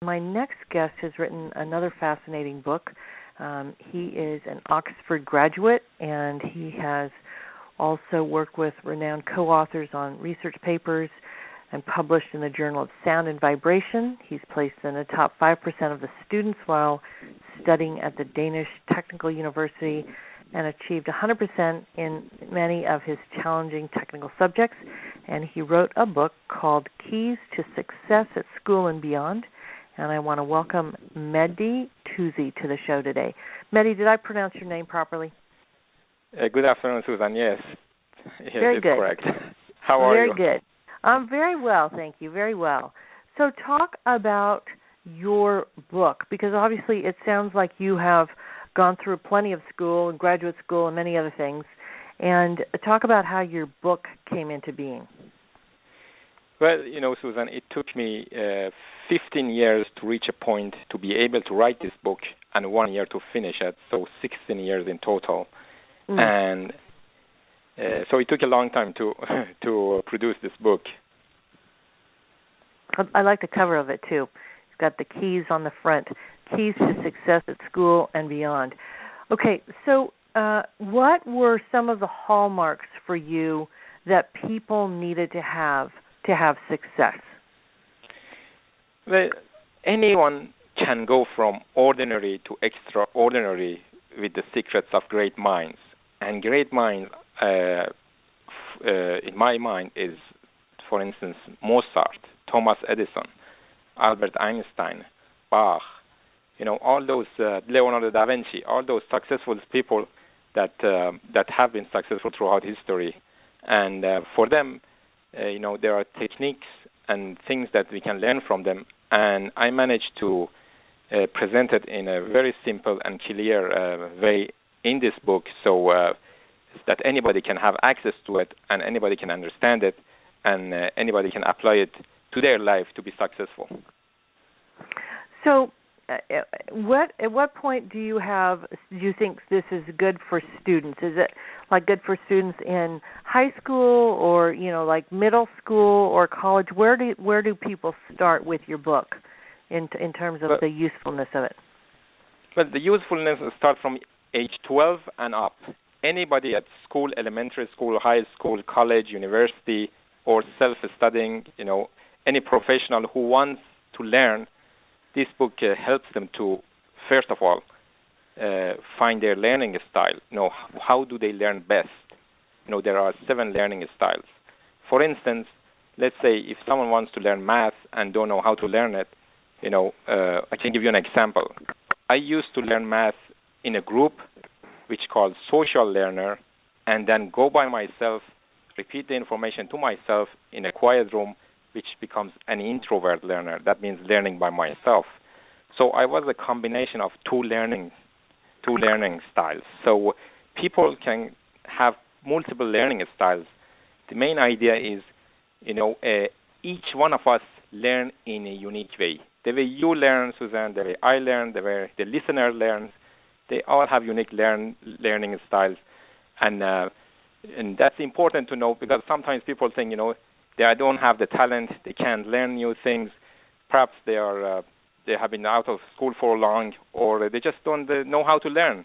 My next guest has written another fascinating book. He is an Oxford graduate, and he has also worked with renowned co-authors on research papers and published in the Journal of Sound and Vibration. He's placed in the top 5% of the students while studying at the Danish Technical University and achieved 100% in many of his challenging technical subjects. And he wrote a book called Keys to Success at School and Beyond. And I want to welcome Mehdi Toohzy to the show today. Mehdi, did I pronounce your name properly? Good afternoon, Susan. Yes, very it's good. Correct. How are very you? Very good. I'm very well, thank you. Very well. So talk about your book, because obviously it sounds like you have gone through plenty of school and graduate school and many other things. And talk about how your book came into being. Well, Susan, it took me 15 years to reach a point to be able to write this book and 1 year to finish it, so 16 years in total. And so it took a long time to produce this book. I like the cover of it, too. It's got the keys on the front, Keys to Success at School and Beyond. Okay, so what were some of the hallmarks for you that people needed to have success? Well, anyone can go from ordinary to extraordinary with the secrets of great minds. And great minds, in my mind, is, for instance, Mozart, Thomas Edison, Albert Einstein, Bach, all those, Leonardo da Vinci, all those successful people that have been successful throughout history. And for them, there are techniques and things that we can learn from them. And I managed to present it in a very simple and clear way in this book, so that anybody can have access to it and anybody can understand it and anybody can apply it to their life to be successful. So at what point do you think this is good for students? Is it like good for students in high school or like middle school or college? Where do people start with your book in terms of the usefulness of it? Well, the usefulness starts from age 12 and up. Anybody at school, elementary school, high school, college, university, or self-studying, any professional who wants to learn, this book helps them to, first of all, find their learning style. How do they learn best? There are 7 learning styles. For instance, let's say if someone wants to learn math and don't know how to learn it, I can give you an example. I used to learn math in a group which called social learner, and then go by myself, repeat the information to myself in a quiet room, which becomes an introvert learner. That means learning by myself. So I was a combination of two learning styles. So people can have multiple learning styles. The main idea is, each one of us learn in a unique way. The way you learn, Suzanne, the way I learn, the way the listener learns, they all have unique learning styles. And that's important to know, because sometimes people think, they don't have the talent, they can't learn new things. Perhaps they have been out of school for long, or they just don't know how to learn.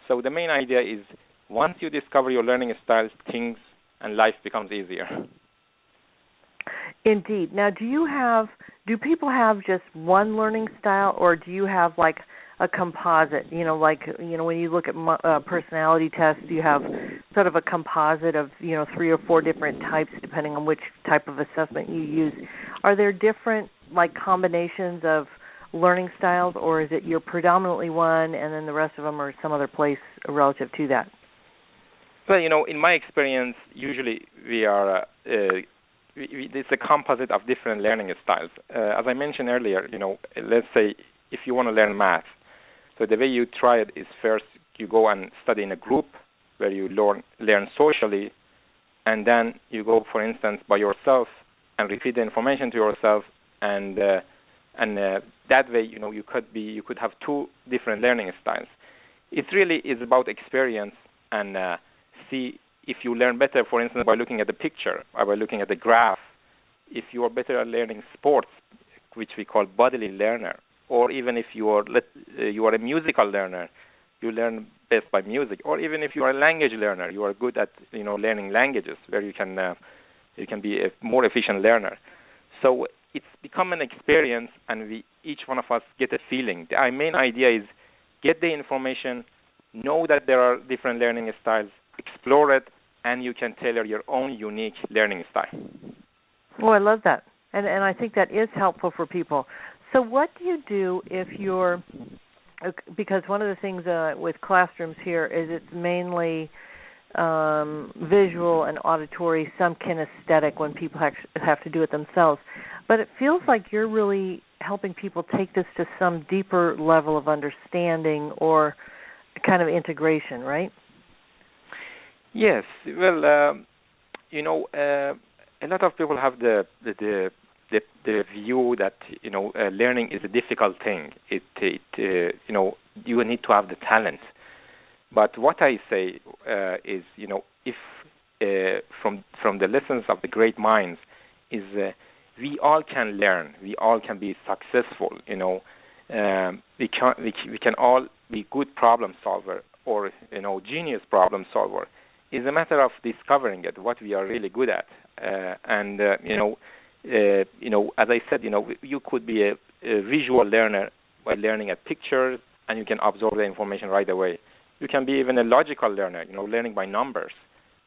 So the main idea is, once you discover your learning styles, things and life becomes easier. Indeed. Now, do people have just one learning style, or do you have like a composite? When you look at personality tests, you have sort of a composite of 3 or 4 different types, depending on which type of assessment you use. Are there different combinations of learning styles, or is it you're predominantly one, and then the rest of them are some other place relative to that? Well, in my experience, usually we are. It's a composite of different learning styles. As I mentioned earlier, let's say if you want to learn math, so the way you try it is first you go and study in a group where you learn socially, and then you go, for instance, by yourself and repeat the information to yourself, and that way, you could have 2 different learning styles. It really is about experience and see if you learn better, for instance, by looking at the picture or by looking at the graph. If you are better at learning sports, which we call bodily learner, or even if you are a musical learner, you learn best by music, or even if you are a language learner, you are good at learning languages, where you can be a more efficient learner. So it's become an experience, and each one of us get a feeling. The main idea is get the information, know that there are different learning styles, explore it, and you can tailor your own unique learning style. Oh, I love that. And I think that is helpful for people. So what do you do if you're, because one of the things with classrooms here is it's mainly visual and auditory, some kinesthetic when people have to do it themselves. But it feels like you're really helping people take this to some deeper level of understanding or kind of integration, right? Yes. Well, a lot of people have the view that learning is a difficult thing. You need to have the talent. But what I say is, if from the lessons of the great minds, is we all can learn. We all can be successful. We can all be good problem solver or genius problem solver. It's a matter of discovering it, what we are really good at. As I said, you could be a visual learner by learning at pictures, and you can absorb the information right away. You can be even a logical learner, learning by numbers,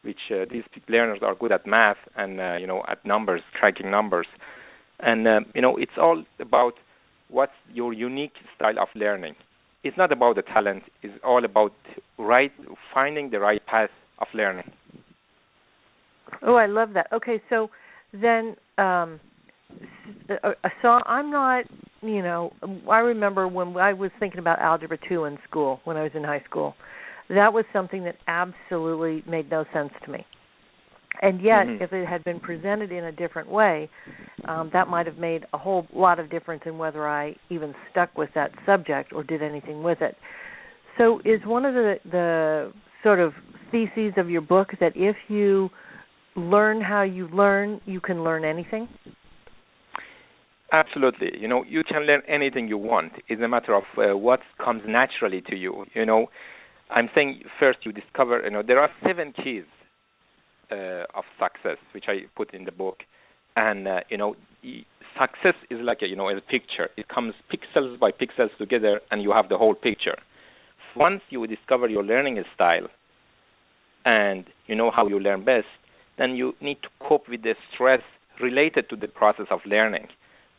which these learners are good at math and, at numbers, cracking numbers. And, it's all about what's your unique style of learning. It's not about the talent. It's all about finding the right path of learning. Oh, I love that. Okay, so then, so I'm not, I remember when I was thinking about Algebra 2 in school, when I was in high school, that was something that absolutely made no sense to me. And yet, if it had been presented in a different way, that might have made a whole lot of difference in whether I even stuck with that subject or did anything with it. So is one of the sort of theses of your book that if you learn how you learn, you can learn anything? Absolutely. You can learn anything you want. It's a matter of what comes naturally to you. I'm saying first you discover, there are 7 keys of success, which I put in the book. And, success is like a picture. It comes pixels by pixels together, and you have the whole picture. Once you discover your learning style and you know how you learn best, then you need to cope with the stress related to the process of learning.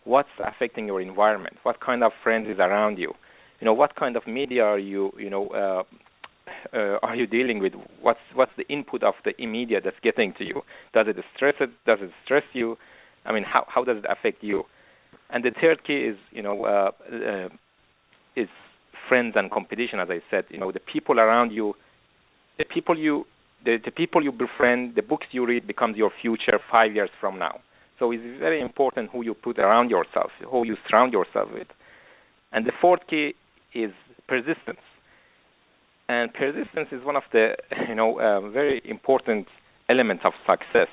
What's affecting your environment? What kind of friends is around you? What kind of media are you dealing with? What's the input of the media that's getting to you? Does it stress you? I mean, how does it affect you? And the third key is friends and competition. As I said, the people around you, the people you befriend, the books you read becomes your future 5 years from now. So it's very important who you put around yourself, who you surround yourself with. And the fourth key is persistence. And persistence is one of the very important elements of success.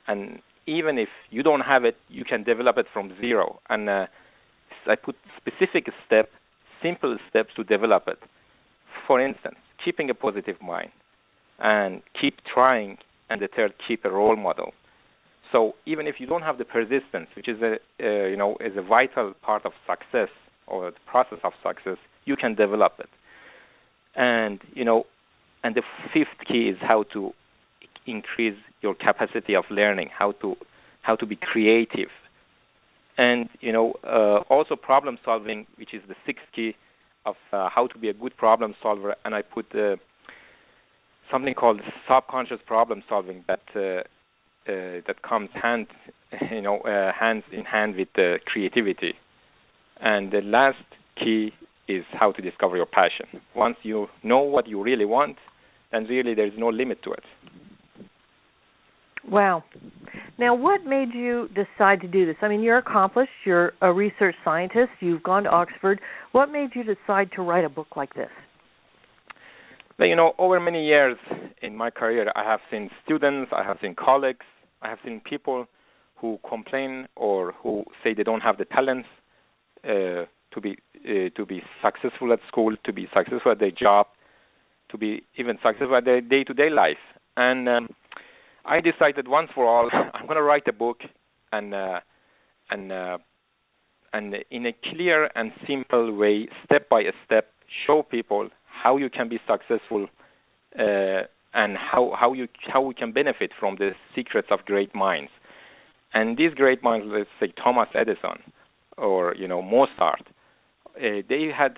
And even if you don't have it, you can develop it from zero. And I put specific simple steps to develop it. For instance, keeping a positive mind and keep trying. And the third, keep a role model. So even if you don't have the persistence, which is a vital part of success or the process of success, you can develop it. And and the fifth key is how to increase your capacity of learning, how to be creative, and also problem solving, which is the sixth key of how to be a good problem solver. And I put something called subconscious problem solving that comes hands in hand with creativity. And the last key is how to discover your passion. Once you know what you really want, then really there is no limit to it. Wow. Now, what made you decide to do this? I mean, you're accomplished. You're a research scientist. You've gone to Oxford. What made you decide to write a book like this? Well, over many years in my career, I have seen students, I have seen colleagues, I have seen people who complain or who say they don't have the talents to be successful at school, to be successful at their job, to be even successful at their day-to-day life. And I decided once for all, I'm going to write a book and in a clear and simple way, step by step, show people how you can be successful and how we can benefit from the secrets of great minds. And these great minds, let's say Thomas Edison or Mozart, they had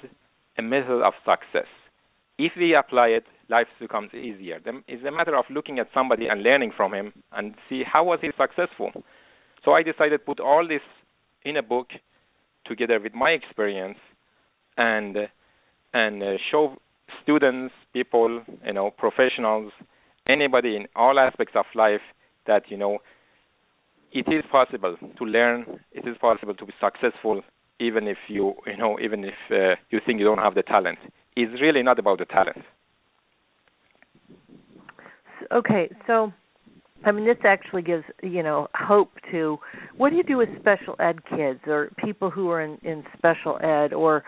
a method of success. If we apply it, life becomes easier. It's a matter of looking at somebody and learning from him and see how was he successful. So I decided to put all this in a book together with my experience and show students, people, professionals, anybody in all aspects of life that it is possible to learn. It is possible to be successful, even if you think you don't have the talent. It's really not about the talent. Okay, so this actually gives hope to. What do you do with special ed kids or people who are in special ed or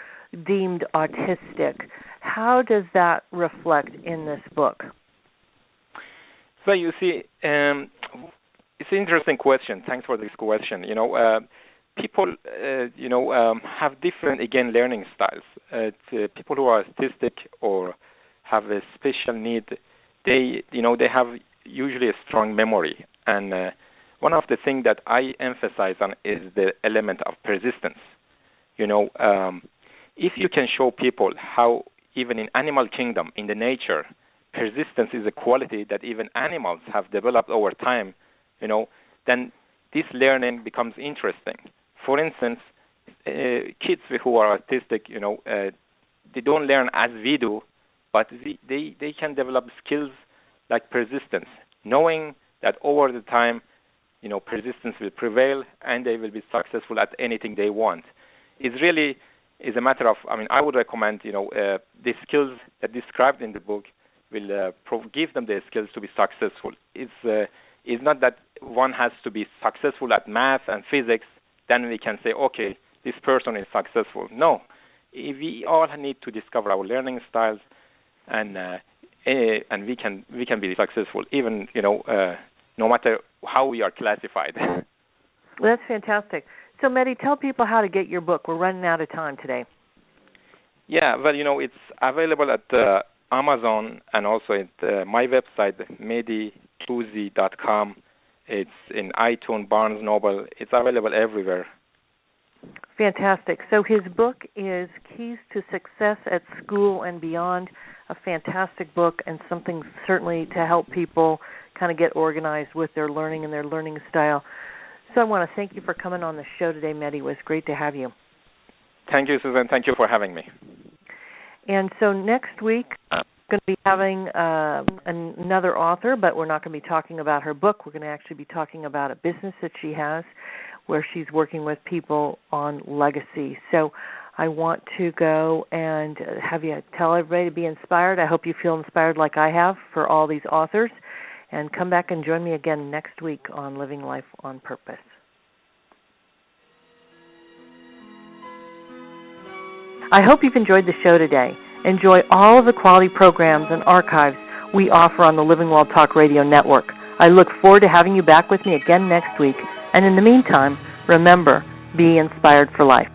deemed autistic? How does that reflect in this book? So you see, it's an interesting question. Thanks for this question. People, have different, again, learning styles. People who are autistic or have a special need, they have usually a strong memory. And one of the things that I emphasize on is the element of persistence. If you can show people how even in animal kingdom, in the nature, persistence is a quality that even animals have developed over time, then this learning becomes interesting. For instance, kids who are autistic, they don't learn as we do, but they can develop skills like persistence, knowing that over the time, persistence will prevail and they will be successful at anything they want. It's really is a matter of, I would recommend, the skills that described in the book will give them the skills to be successful. It's not that one has to be successful at math and physics, then we can say, okay, this person is successful. No, we all need to discover our learning styles, and we can be successful, even no matter how we are classified. Well, that's fantastic. So, Mehdi, tell people how to get your book. We're running out of time today. Yeah, well, it's available at Amazon and also at my website, MehdiToozy.com. It's in iTunes, Barnes Noble. It's available everywhere. Fantastic. So his book is Keys to Success at School and Beyond, a fantastic book and something certainly to help people kind of get organized with their learning and their learning style. So I want to thank you for coming on the show today, Mehdi. It was great to have you. Thank you, Susan. Thank you for having me. And so next week, we're going to be having another author, but we're not going to be talking about her book. We're going to actually be talking about a business that she has where she's working with people on legacy. So I want to go and have you tell everybody to be inspired. I hope you feel inspired like I have for all these authors. And come back and join me again next week on Living Life on Purpose. I hope you've enjoyed the show today. Enjoy all of the quality programs and archives we offer on the Living Well Talk Radio Network. I look forward to having you back with me again next week. And in the meantime, remember, be inspired for life.